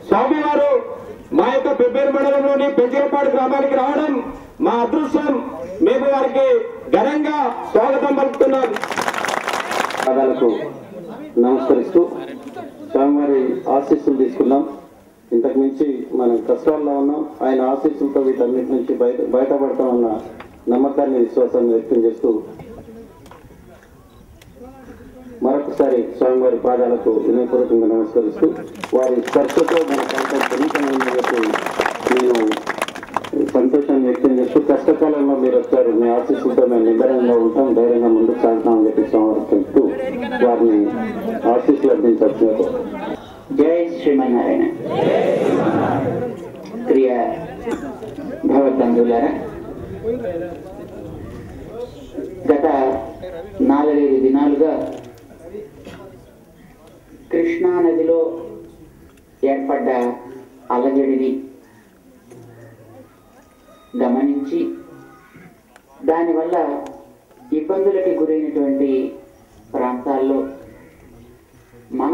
స్వామివారు మా యొక్క పెబ్బేరు మండలంలోని పెంచలపాడు గ్రామానికి రావడం మా అదృష్టం. మేము వారికి ఘనంగా స్వాగతం పలుకుతున్నాం. పాదాలకు నమస్కరిస్తూ స్వామివారి ఆశీస్సులు తీసుకున్నాం. ఇంతకు మించి మనం కష్టాల్లో ఉన్నాం. ఆయన ఆశీస్సులతో వీటన్నిటి నుంచి బయటపడతామన్న నమ్మకాన్ని, విశ్వాసాన్ని వ్యక్తం చేస్తూ మరొకసారి స్వామివారి పాదాలకు వినయపూర్వకంగా నమస్కరిస్తూ వారి స్పర్శతో మన ప్రాంతం పెరుగుతుందని చెప్పి నేను సంతోషాన్ని వ్యక్తం చేస్తూ కష్టకాలంలో మీరు వచ్చారు, మీ ఆశీస్సులతో మేము నిబ్బరంగా ఉంటాం, ధైర్యంగా ముందుకు సాగుతామని చెప్పి స్వామివారికి తెలుపుతూ వారిని ఆశీస్సులు అందించాల్సిన. జై శ్రీమన్నారాయణ. ప్రియ భగవద్బంధువులారా, గత 4-5 దినాలుగా కృష్ణా నదిలో ఏర్పడ్డ అలజడిని గమనించి దానివల్ల ఇబ్బందులకి గురైనటువంటి ప్రాంతాల్లో మన